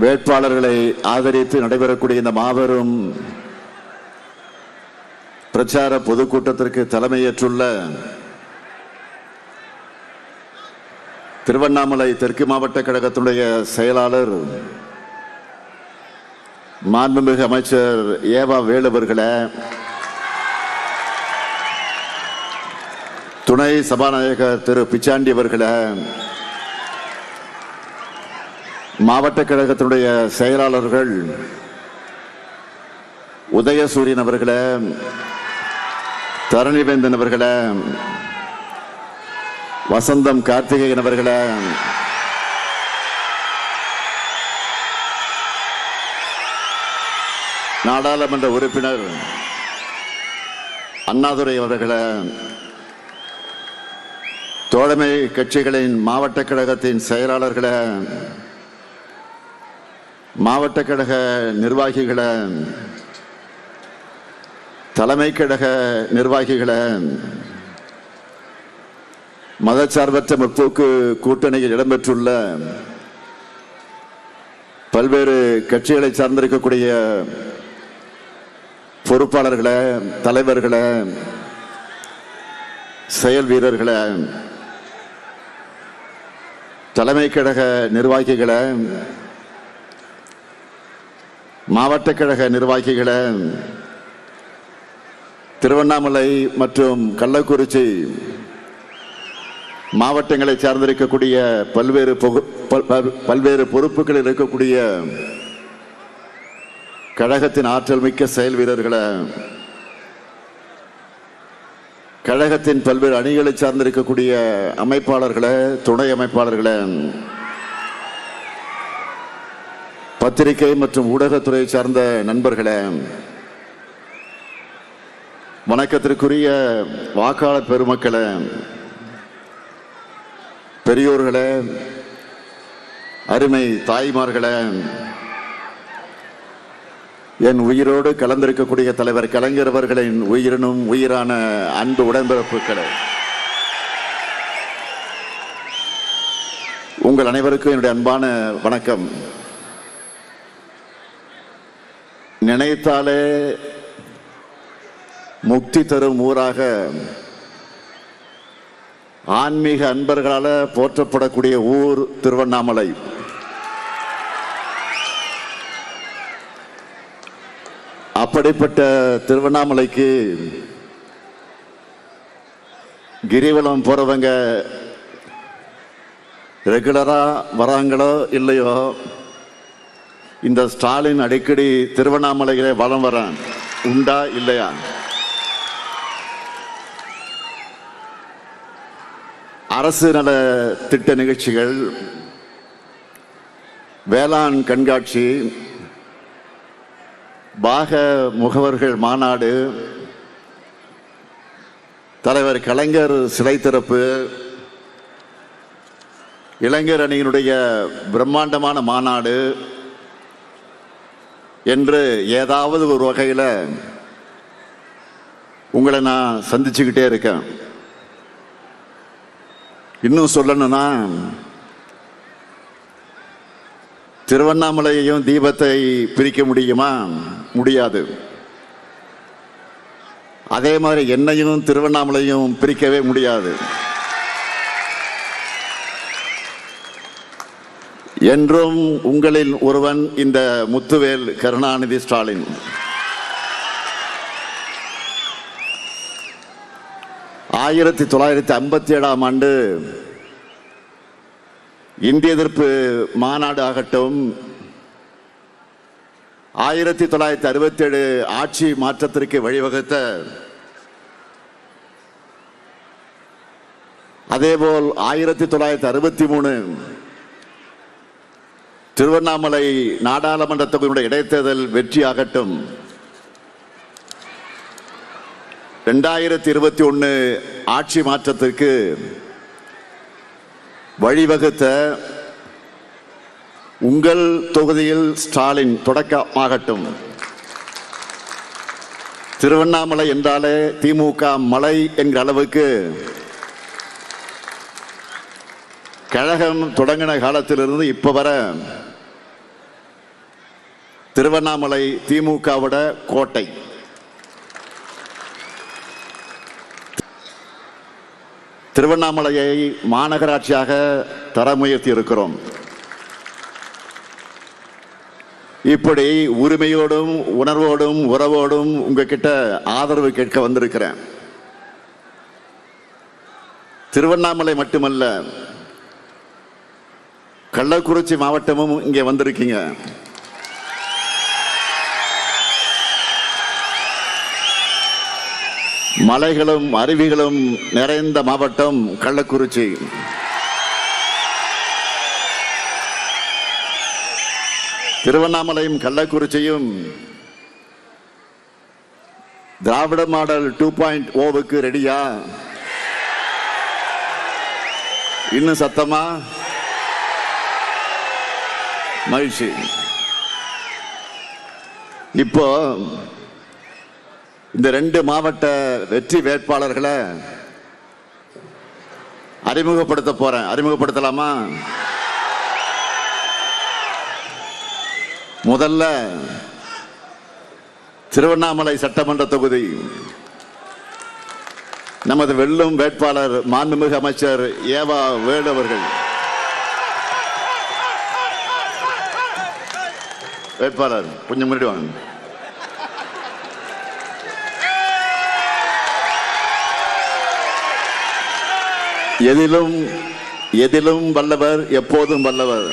வேட்பாளர்களை ஆதரித்து நடைபெறக்கூடிய இந்த மாபெரும் பிரச்சார பொதுக்கூட்டத்திற்கு தலைமையேற்றுள்ள திருவண்ணாமலை தெற்கு மாவட்ட கழகத்தினுடைய செயலாளர் மாண்புமிகு அமைச்சர் ஏவா வேலு அவர்களே, துணை சபாநாயகர் திரு பிச்சாண்டி அவர்களே, மாவட்ட கழகத்தினுடைய செயலாளர்கள் உதயசூரியன் அவர்களே, தரணிவேந்தன் அவர்களே, வசந்தம் கார்த்திகேயன் அவர்களே, நாடாளுமன்ற உறுப்பினர் அண்ணாதுரை அவர்களே, தோழமை கட்சிகளின் மாவட்ட கழகத்தின் செயலாளர்களே, மாவட்ட கழக நிர்வாகிகளே, தலைமை கழக நிர்வாகிகளே, மதச்சார்பற்ற முற்போக்கு கூட்டணியில் இடம்பெற்றுள்ள பல்வேறு கட்சிகளை சார்ந்திருக்கக்கூடிய பொறுப்பாளர்களே, தலைவர்களே, செயல் வீரர்களே, தலைமை கழக நிர்வாகிகளே, மாவட்ட கழக நிர்வாகிகளே, திருவண்ணாமலை மற்றும் கள்ளக்குறிச்சி மாவட்டங்களை சார்ந்திருக்கக்கூடிய பல்வேறு பொறுப்புகளில் இருக்கக்கூடிய கழகத்தின் ஆற்றல் மிக்க செயல் வீரர்களே, கழகத்தின் பல்வேறு அணிகளை சார்ந்திருக்கக்கூடிய அமைப்பாளர்களே, துணை அமைப்பாளர்களே, பத்திரிகை மற்றும் ஊடகத்துறை சார்ந்த நண்பர்களே, வணக்கத்திற்குரிய வாக்காளர் பெருமக்களே, பெரியோர்களே, அருமை தாய்மார்களே, என் உயிரோடு கலந்திருக்கக்கூடிய தலைவர் கலைஞர் அவர்களின் உயிரினும் உயிரான அன்பு உடன்பிறப்புகளே, உங்கள் அனைவருக்கும் என்னுடைய அன்பான வணக்கம். நினைத்தாலே முக்தி தரும் ஊராக ஆன்மீக அன்பர்களால் போற்றப்படக்கூடிய ஊர் திருவண்ணாமலை. அப்படிப்பட்ட திருவண்ணாமலைக்கு கிரிவலம் போறவங்க ரெகுலரா வராங்களோ இல்லையோ, இந்த ஸ்டாலின் அடிக்கடி திருவண்ணாமலையிலே வலம் வரான் உண்டா இல்லையா? அரசு நல திட்ட நிகழ்ச்சிகள், வேளாண் கண்காட்சி, பாக முகவர்கள் மாநாடு, தலைவர் கலைஞர் சிலை திறப்பு, இளைஞர் அணியினுடைய பிரம்மாண்டமான மாநாடு என்று ஏதாவது ஒரு வகையில் உங்களை நான் சந்திச்சுக்கிட்டே இருக்கேன். இன்னும் சொல்லணும்னா, திருவண்ணாமலையையும் தீபத்தை பிரிக்க முடியுமா? முடியாது. அதே மாதிரி என்னையும் திருவண்ணாமலையும் பிரிக்கவே முடியாது. என்றும் உங்களில் ஒருவன் இந்த முத்துவேல் கருணாநிதி ஸ்டாலின். ஆயிரத்தி 1957 ஆண்டு இந்திய எதிர்ப்பு மாநாடு ஆகட்டும், 1967 ஆட்சி மாற்றத்திற்கு வழிவகுத்த, அதேபோல் 1963 திருவண்ணாமலை நாடாளுமன்ற தொகுதியுடைய இடைத்தேர்தல் வெற்றியாகட்டும், 2021 ஆட்சி மாற்றத்திற்கு வழிவகுத்த உங்கள் தொகுதியில் ஸ்டாலின் தொடக்கமாகட்டும். திருவண்ணாமலை என்றாலே திமுக மலை என்கிற அளவுக்கு கழகம் தொடங்கின காலத்திலிருந்து இப்ப வர திருவண்ணாமலை திமுகவோட கோட்டை. திருவண்ணாமலையை மாநகராட்சியாக தர முயற்சி இருக்கிறோம். இப்படி உரிமையோடும் உணர்வோடும் உறவோடும் உங்ககிட்ட ஆதரவு கேட்க வந்திருக்கிறேன். திருவண்ணாமலை மட்டுமல்ல, கள்ளக்குறிச்சி மாவட்டமும் இங்கே வந்திருக்கீங்க. மலைகளும் அருவிகளும் நிறைந்த மாவட்டம் கள்ளக்குறிச்சி. திருவண்ணாமலையும் கள்ளக்குறிச்சியும் திராவிட மாடல் 2.0க்கு ரெடியா? இன்னும் சத்தமா? மகிழ்ச்சி. இப்போ இந்த 2 மாவட்ட வெற்றி வேட்பாளர்களை அறிமுகப்படுத்த போறேன். அறிமுகப்படுத்தலாமா? முதல்ல திருவண்ணாமலை சட்டமன்ற தொகுதி நமது வெல்லும் வேட்பாளர் மாண்புமிகு அமைச்சர் ஏவா வேலு அவர்கள். வேட்பாளர் கொஞ்சம் முன்னாடி வாங்க. எதிலும் வல்லவர், எப்போதும் வல்லவர்.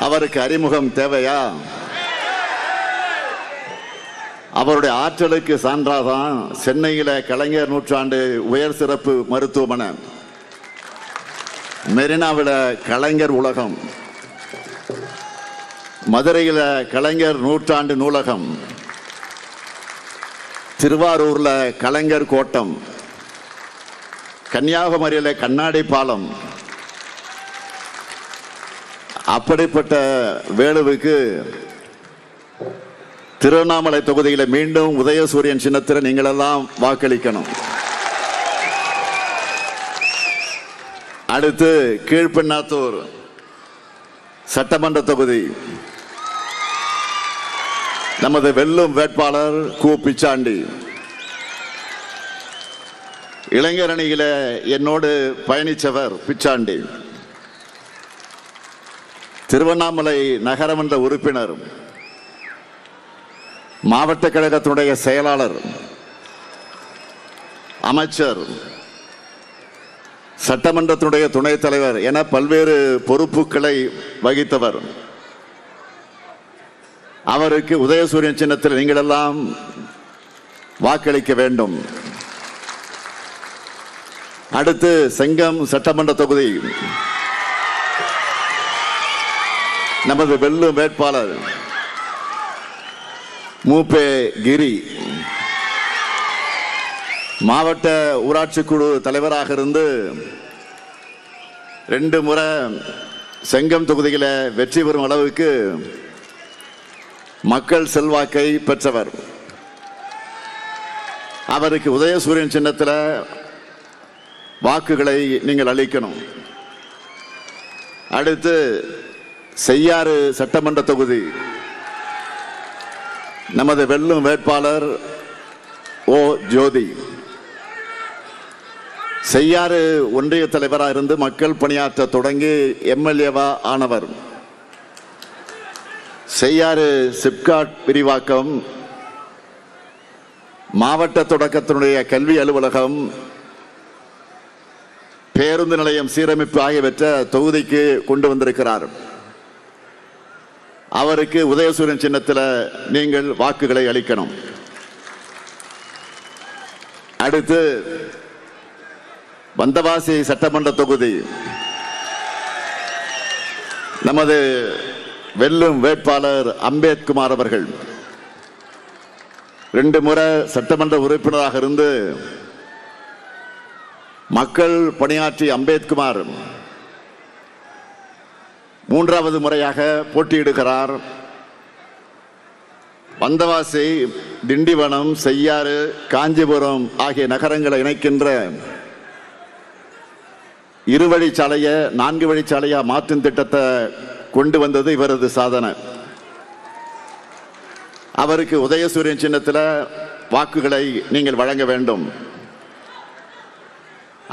அவருக்கு அறிமுகம் தேவையா? அவருடைய ஆற்றலுக்கு சான்றாதான் சென்னையில கலைஞர் நூற்றாண்டு உயர் சிறப்பு மருத்துவமனை, மெரினாவில கலைஞர் உலகம், மதுரையில கலைஞர் நூற்றாண்டு நூலகம், திருவாரூர்ல கலைஞர் கோட்டம், கன்னியாகுமரியில கண்ணாடி பாலம். அப்படிப்பட்ட வேலுவுக்கு திருவண்ணாமலை தொகுதியில மீண்டும் உதயசூரியன் சின்னத்தில் நீங்கள் எல்லாம் வாக்களிக்கணும். அடுத்து கீழ்பெண்ணாத்தூர் சட்டமன்ற தொகுதி நமது வெல்லும் வேட்பாளர் கு பிச்சாண்டி. இளைஞர் அணியில என்னோடு பயணிச்சவர் பிச்சாண்டி. திருவண்ணாமலை நகரமன்ற உறுப்பினர், மாவட்ட கழகத்தினுடைய செயலாளர், அமைச்சர், சட்டமன்றத்தினுடைய துணைத் தலைவர் என பல்வேறு பொறுப்புகளை வகித்தவர். அவருக்கு உதயசூரியன் சின்னத்தில் நீங்கள் எல்லாம் வாக்களிக்க வேண்டும். அடுத்து செங்கம் சட்டமன்ற தொகுதி நமது வெல்லும் வேட்பாளர் மூப்பே கிரி. மாவட்ட ஊராட்சி குழு தலைவராக இருந்து 2 முறை செங்கம் தொகுதியில வெற்றி பெறும் அளவுக்கு மக்கள் செல்வாக்கை பெற்றவர். அவருக்கு உதயசூரியன் சின்னத்தில் வாக்குகளை நீங்கள் அளிக்கணும். அடுத்து செய்யாறு சட்டமன்ற தொகுதி நமது வெல்லும் வேட்பாளர் ஓ ஜோதி. செய்யாறு ஒன்றிய தலைவராக இருந்து மக்கள் பணியாற்ற தொடங்கி எம்எல்ஏவா ஆனவர். செய்யாறு சிப்காட் விரிவாக்கம், மாவட்ட தொடக்கத்தினுடைய கல்வி அலுவலகம், பேருந்து நிலையம் சீரமைப்பு ஆகியவற்றை தொகுதிக்கு கொண்டு வந்திருக்கிறார். அவருக்கு உதயசூரியன் சின்னத்தில் நீங்கள் வாக்குகளை அளிக்கணும். அடுத்து வந்தவாசி சட்டமன்ற தொகுதி நமது வெல்லும் வேட்பாளர் அம்பேத்குமார் அவர்கள். 2 முறை சட்டமன்ற உறுப்பினராக இருந்து மக்கள் பணியாற்றி அம்பேத்குமார் 3வது முறையாக போட்டியிடுகிறார். வந்தவாசி, திண்டிவனம், செய்யாறு, காஞ்சிபுரம் ஆகிய நகரங்களை இணைக்கின்ற 2 வழிச்சாலையை 4 வழிச்சாலையா மாற்றும் திட்டத்தை கொண்டு வந்தது இவரது சாதனை. அவருக்கு உதயசூரியன் சின்னத்தில் வாக்குகளை நீங்கள் வழங்க வேண்டும்.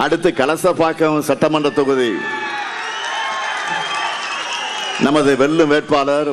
அடுத்து கலசப்பாக்கம் சட்டமன்ற தொகுதி நமது வெல்லும் வேட்பாளர்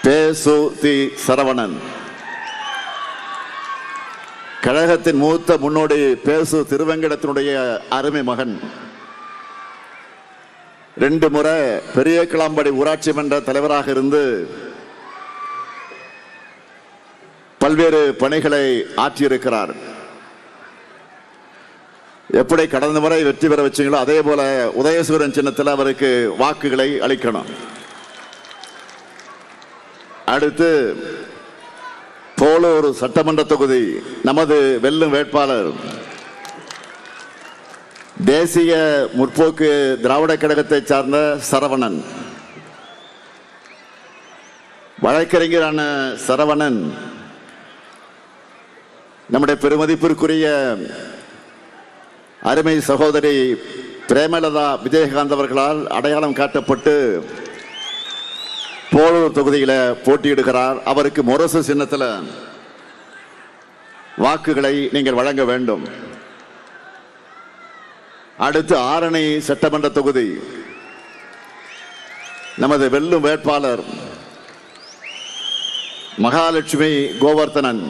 பே.சு.தி. சரவணன். கழகத்தின் மூத்த முன்னோடி பே.சு. திருவெங்கடத்தினுடைய அருமை மகன். 2 முறை பெரிய கிளாம்படி ஊராட்சி மன்ற தலைவராக இருந்து பல்வேறு பணிகளை ஆற்றியிருக்கிறார். எப்படி கடந்த முறை வெற்றி பெற வச்சீங்களோ அதே போல உதயசூரியன் சின்னத்தில் அவருக்கு வாக்குகளை அளிக்கணும். அடுத்து போலூர் சட்டமன்ற தொகுதி நமது வெல்லும் வேட்பாளர் தேசிய முற்போக்கு திராவிட கழகத்தை சார்ந்த சரவணன். வழக்கறிஞரான சரவணன் நம்முடைய பெருமதிப்பிற்குரிய அருமை சகோதரி பிரேமலதா விஜயகாந்த் அவர்களால் அடையாளம் காட்டப்பட்டு போலூர் தொகுதியில் போட்டியிடுகிறார். அவருக்கு முரசு சின்னத்தில் வாக்குகளை நீங்கள் வழங்க வேண்டும். அடுத்து ஆரணி சட்டமன்ற தொகுதி நமது வெல்லும் வேட்பாளர் மகாலட்சுமி கோவர்த்தனன்.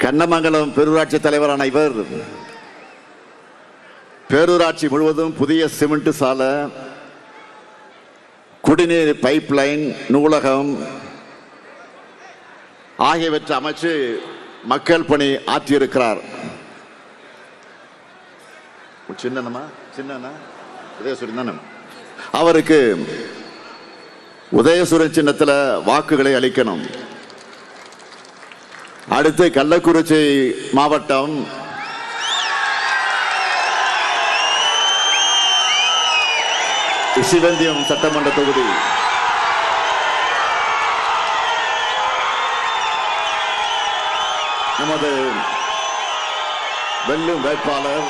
கண்ணமங்கலம் பேரூராட்சி தலைவரான இவர் பேரூராட்சி முழுவதும் புதிய சிமெண்ட் சாலை, குடிநீர் பைப் லைன், நூலகம் ஆகியவற்றை அமைச்சு மக்கள் பணி ஆற்றியிருக்கிறார். அவருக்கு உதயசூரியன் சின்னத்தில் வாக்குகளை அளிக்கணும். அடுத்து கள்ளக்குறிச்சி மாவட்டம் ரிஷிவந்தியம் சட்டமன்ற தொகுதி நமது வெல்லும் வேட்பாளர்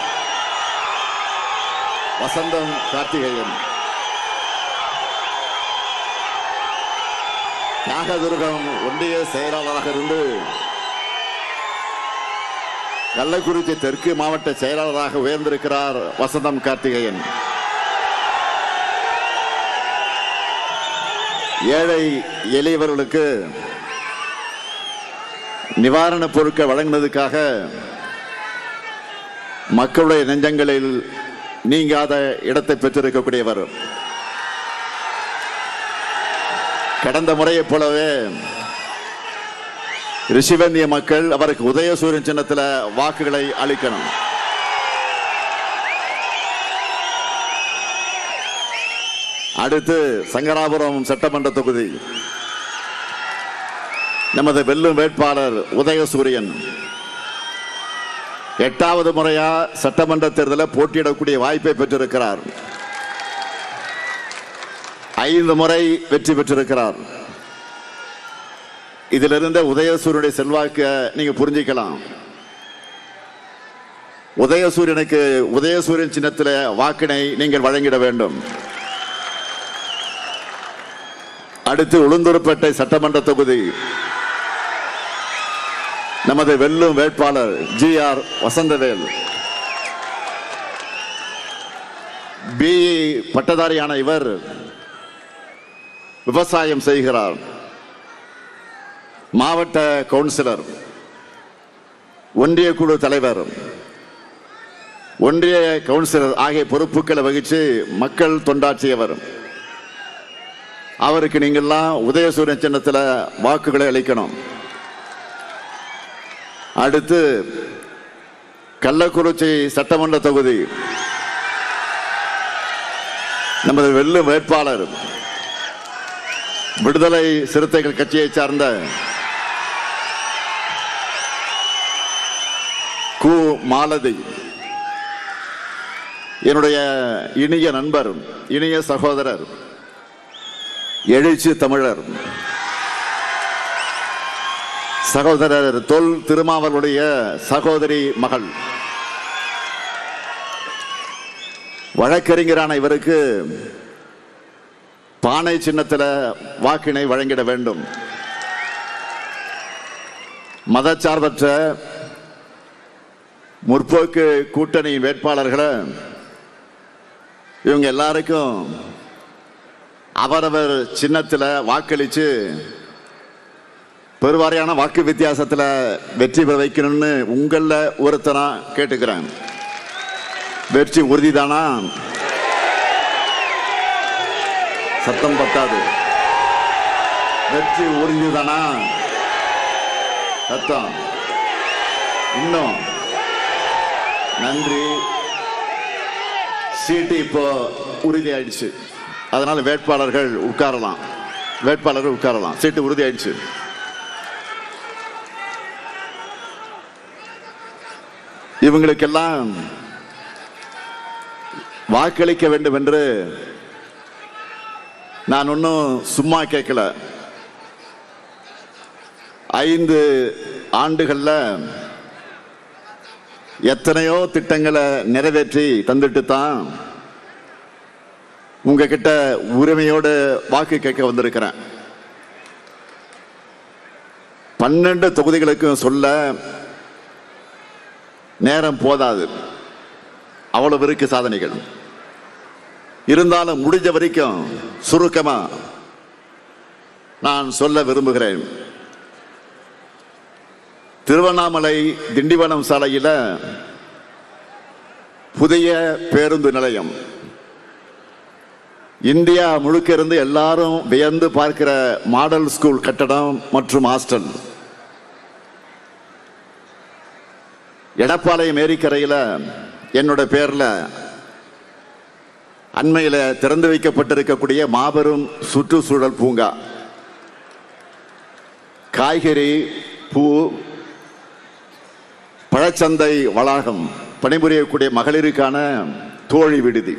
வசந்தம் கார்த்திகேயன். தியாகதுர்கம் ஒன்றிய செயலாளராக இருந்து கள்ளக்குறிச்சி தெற்கு மாவட்ட செயலாளராக உயர்ந்திருக்கிறார் வசந்தம் கார்த்திகேயன். ஏழை எளியவர்களுக்கு நிவாரணப் பொருட்கள் வழங்கினதுக்காக மக்களுடைய நெஞ்சங்களில் நீங்காத இடத்தை பெற்றிருக்கக்கூடியவர். கடந்த முறையைப் போலவே ரிஷிவந்திய மக்கள் அவருக்கு உதயசூரியன் சின்னத்தில் வாக்குகளை அளிக்கணும். அடுத்து சங்கராபுரம் சட்டமன்ற தொகுதி நமது வெல்லும் வேட்பாளர் உதயசூரியன் 8வது முறையா சட்டமன்ற தேர்தலில் போட்டியிடக்கூடிய வாய்ப்பை பெற்றிருக்கிறார். 5 முறை வெற்றி பெற்றிருக்கிறார். இதிலிருந்த உதயசூரியனுடைய செல்வாக்க நீங்க புரிஞ்சிக்கலாம். உதயசூரியனுக்கு உதயசூரியன் சின்னத்தில் வாக்கினை நீங்கள் வழங்கிட வேண்டும். அடுத்து உளுந்தூர்பேட்டை சட்டமன்ற தொகுதி நமது வெல்லும் வேட்பாளர் ஜி.ஆர். வசந்தவேல். பிஇ பட்டதாரியான இவர் விவசாயம் செய்கிறார். மாவட்ட கவுன்சிலர், ஒன்றிய குழு தலைவர், ஒன்றிய கவுன்சிலர் ஆகிய பொறுப்புகளை வகித்து மக்கள் தொண்டாற்றியவர். அவருக்கு நீங்கள்லாம் உதயசூரியன் சின்னத்தில் வாக்குகளை அளிக்கணும். அடுத்து கள்ளக்குறிச்சி சட்டமன்ற தொகுதி நமது வெல்லும் வேட்பாளர் விடுதலை சிறுத்தைகள் கட்சியை சார்ந்த கு. மாலதி. என்னுடைய இனிய நண்பர், இனிய சகோதரர், எழுச்சி தமிழர் சகோதரர் தொல் திருமாவளுடைய சகோதரி மகள். வழக்கறிஞரான இவருக்கு பானை சின்னத்தில் வாக்கினை வழங்கிட வேண்டும். மதச்சார்பற்ற முற்போக்கு கூட்டணி வேட்பாளர்களை இவங்க எல்லாருக்கும் அவரவர் சின்னத்தில் வாக்களித்து பெருவாரியான வாக்கு வித்தியாசத்தில் வெற்றி பெற வைக்கணும்னு உங்கள ஒருத்தனா கேட்டுக்கிறேன். வெற்றி உறுதிதானா? சத்தம் பத்தாது. வெற்றி உறுதிதானா? சத்தம் இன்னும். நன்றி. சீட்டு இப்போ உறுதி ஆயிடுச்சு. அதனால வேட்பாளர்கள் உட்காரலாம். சீட்டு உறுதி ஆயிடுச்சு. இவங்களுக்கெல்லாம் வாக்களிக்க வேண்டும் என்று நான் ஒன்னும் சும்மா கேட்கல. 5 ஆண்டுகள்ல எத்தனையோ திட்டங்களை நிறைவேற்றி தந்துட்டு தான் உங்ககிட்ட உரிமையோடு வாக்கு கேட்க வந்திருக்கிறேன். 12 தொகுதிகளுக்கும் சொல்ல நேரம் போதாது. அவ்வளவு இருக்கு சாதனைகள். இருந்தாலும் முடிஞ்ச வரைக்கும் சுருக்கமா நான் சொல்ல விரும்புகிறேன். திருவண்ணாமலை திண்டிவனம் சாலையில் புதிய பேருந்து நிலையம், இந்தியா முழுக்க இருந்து எல்லாரும் வியந்து பார்க்கிற மாடல் ஸ்கூல் கட்டடம் மற்றும் ஹாஸ்டல், எடப்பாளையம் ஏரிக்கரையில் என்னோட பேர்ல அண்மையில் திறந்து வைக்கப்பட்டிருக்கக்கூடிய மாபெரும் சுற்றுச்சூழல் பூங்கா, காய்கறி, பூ, பழச்சந்தை வளாகம், பணிபுரியக்கூடிய மகளிருக்கான தோழி விடுதி,